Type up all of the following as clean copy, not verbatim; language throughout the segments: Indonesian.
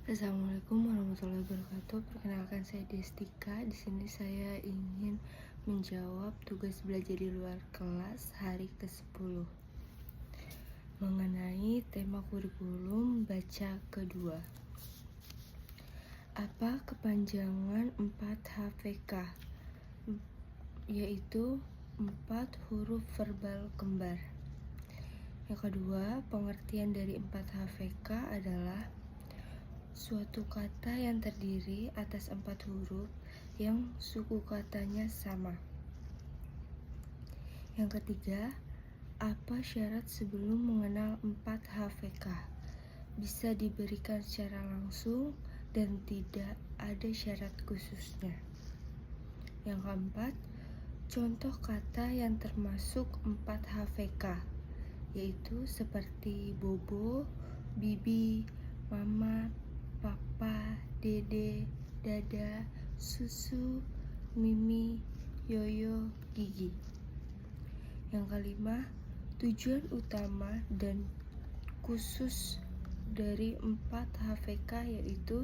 Assalamualaikum warahmatullahi wabarakatuh. Perkenalkan, saya Destika. Di sini saya ingin menjawab tugas belajar di luar kelas hari ke-10 mengenai tema kurikulum baca kedua. Apa kepanjangan 4HVK? Yaitu 4 huruf verbal kembar. Yang kedua, pengertian dari 4HVK adalah suatu kata yang terdiri atas 4 huruf yang suku katanya sama. Yang ketiga, apa syarat sebelum mengenal 4HVK? Bisa diberikan secara langsung dan tidak ada syarat khususnya. Yang keempat, contoh kata yang termasuk 4HVK, yaitu seperti bobo, bibi, mama, papa, dede, dada, susu, mimi, yoyo, gigi. Yang kelima, tujuan utama dan khusus dari 4HVK yaitu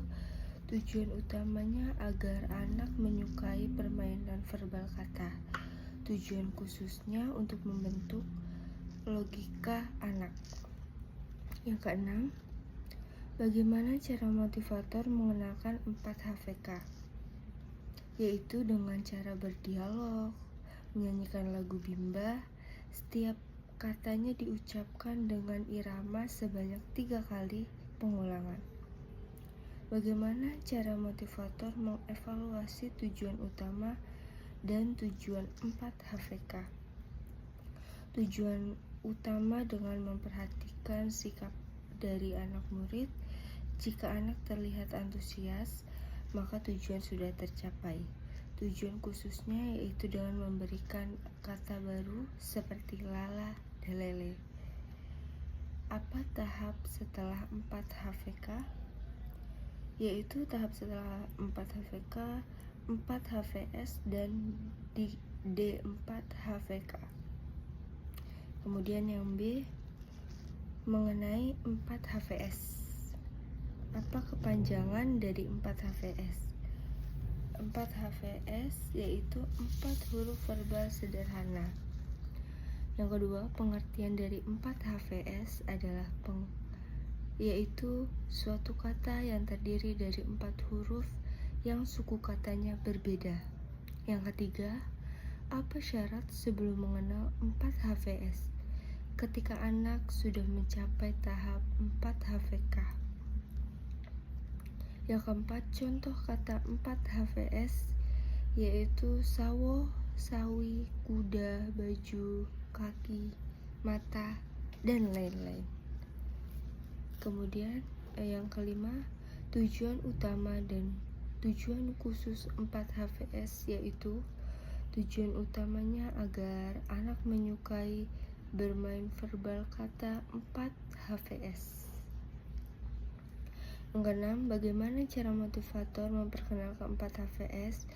tujuan utamanya agar anak menyukai permainan verbal kata. Tujuan khususnya untuk membentuk logika anak. Yang keenam, bagaimana cara motivator mengenalkan 4HVK? Yaitu dengan cara berdialog, menyanyikan lagu bimba. Setiap katanya diucapkan dengan irama sebanyak 3 kali pengulangan. Bagaimana cara motivator mengevaluasi tujuan utama dan tujuan 4HVK? Tujuan utama dengan memperhatikan sikap dari anak murid. Jika anak terlihat antusias, maka tujuan sudah tercapai. Tujuan khususnya yaitu dengan memberikan kata baru seperti lala dan lele. Apa tahap setelah 4HVK? Yaitu tahap setelah 4HVK, 4HVS dan D4HVK. Kemudian yang B, mengenai 4HVS. Apa kepanjangan dari 4HVS? 4HVS yaitu 4 huruf verbal sederhana. Yang kedua, pengertian dari 4HVS adalah yaitu suatu kata yang terdiri dari 4 huruf yang suku katanya berbeda. Yang ketiga, apa syarat sebelum mengenal 4HVS? Ketika anak sudah mencapai tahap 4HVK. Yang keempat, contoh kata 4HVS yaitu sawo, sawi, kuda, baju, kaki, mata, dan lain-lain. Kemudian yang kelima, tujuan utama dan tujuan khusus 4HVS yaitu tujuan utamanya agar anak menyukai bermain verbal kata 4HVS. Yang keenam, bagaimana cara motivator memperkenalkan 4HVS?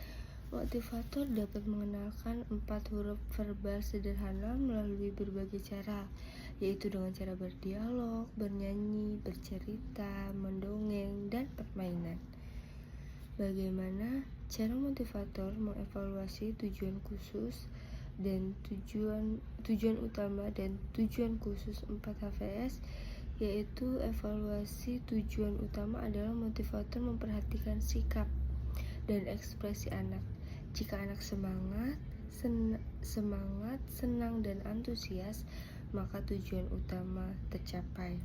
Motivator dapat mengenalkan 4 huruf verbal sederhana melalui berbagai cara, yaitu dengan cara berdialog, bernyanyi, bercerita, mendongeng, dan permainan. Bagaimana cara motivator mengevaluasi tujuan khusus dan tujuan utama dan tujuan khusus 4HVS? Yaitu evaluasi tujuan utama adalah motivator memperhatikan sikap dan ekspresi anak. Jika anak semangat, senang dan antusias, maka tujuan utama tercapai.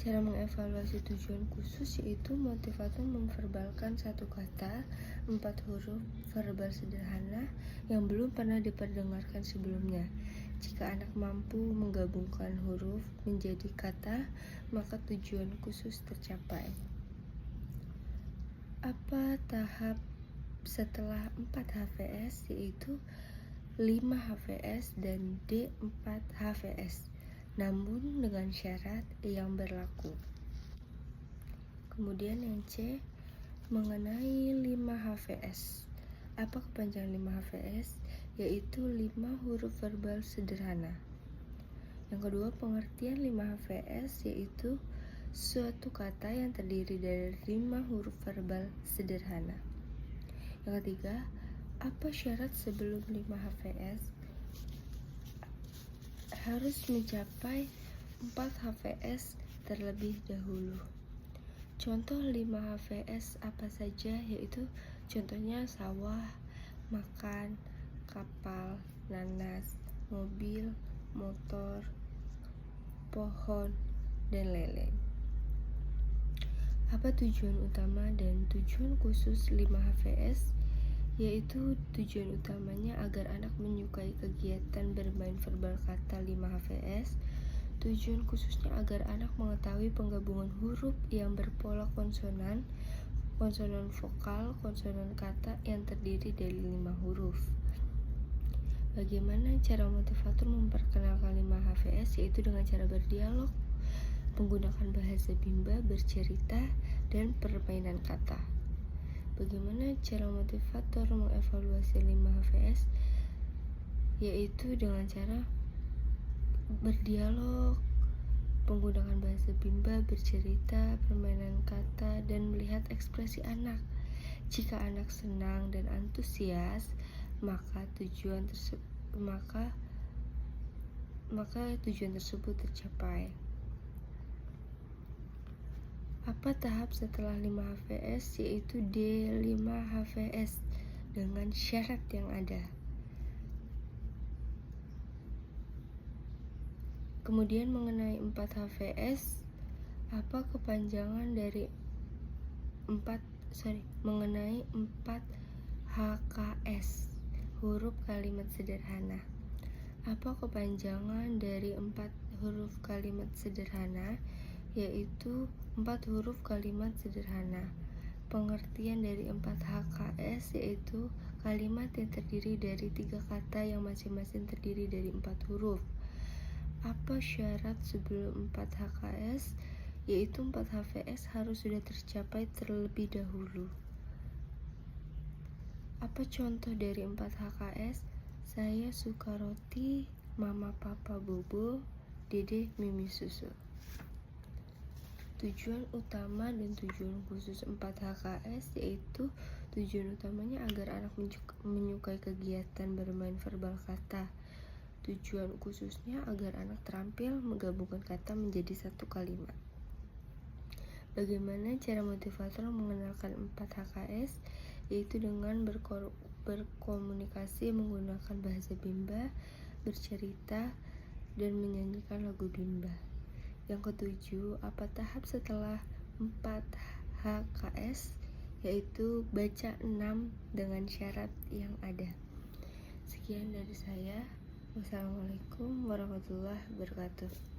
Cara mengevaluasi tujuan khusus yaitu motivator memverbalkan satu kata 4 huruf verbal sederhana yang belum pernah diperdengarkan sebelumnya. Jika anak mampu menggabungkan huruf menjadi kata, maka tujuan khusus tercapai. Apa tahap setelah 4HVS? Yaitu 5HVS dan D4HVS, namun dengan syarat yang berlaku. Kemudian yang C, mengenai 5HVS. Apa kepanjangan 5HVS? Yaitu 5 huruf verbal sederhana. Yang kedua, pengertian 5HVS yaitu suatu kata yang terdiri dari 5 huruf verbal sederhana. Yang ketiga, apa syarat sebelum 5 HVS? Harus mencapai 4 HVS terlebih dahulu. Contoh 5 HVS apa saja, yaitu contohnya sawah, makan, kapal, nanas, mobil, motor, pohon, dan lain-lain. Apa tujuan utama dan tujuan khusus 5 HVS? Yaitu tujuan utamanya agar anak menyukai kegiatan bermain verbal kata 5 HVS. Tujuan khususnya agar anak mengetahui penggabungan huruf yang berpola konsonan, konsonan vokal, konsonan kata yang terdiri dari 5 huruf. Bagaimana cara motivator memperkenalkan 5 HVS? Yaitu dengan cara berdialog, menggunakan bahasa bimba, bercerita, dan permainan kata. Bagaimana cara motivator mengevaluasi 5 HVS? Yaitu dengan cara berdialog, menggunakan bahasa bimba, bercerita, permainan kata, dan melihat ekspresi anak. Jika anak senang dan antusias, maka tujuan tersebut tercapai. Apa tahap setelah 5 HVS? Yaitu D5 HVS dengan syarat yang ada. Kemudian mengenai 4 HVS, apa kepanjangan dari mengenai 4 HKS, huruf kalimat sederhana. Apa kepanjangan dari 4 huruf kalimat sederhana? Yaitu 4 huruf kalimat sederhana. Pengertian dari 4 HKS yaitu kalimat yang terdiri dari 3 kata yang masing-masing terdiri dari 4 huruf. Apa syarat sebelum 4 HKS? Yaitu 4 HVS harus sudah tercapai terlebih dahulu. Apa contoh dari 4 HKS? Saya suka roti, mama papa bobo, dede mimi susu. Tujuan utama dan tujuan khusus 4 HKS yaitu tujuan utamanya agar anak menyukai kegiatan bermain verbal kata. Tujuan khususnya agar anak terampil menggabungkan kata menjadi satu kalimat. Bagaimana cara motivator mengenalkan 4 HKS? Yaitu dengan berkomunikasi menggunakan bahasa bimba, bercerita, dan menyanyikan lagu bimba. Yang ketujuh, apa tahap setelah 4 HKS? Yaitu baca 6 dengan syarat yang ada. Sekian dari saya. Wassalamualaikum warahmatullahi wabarakatuh.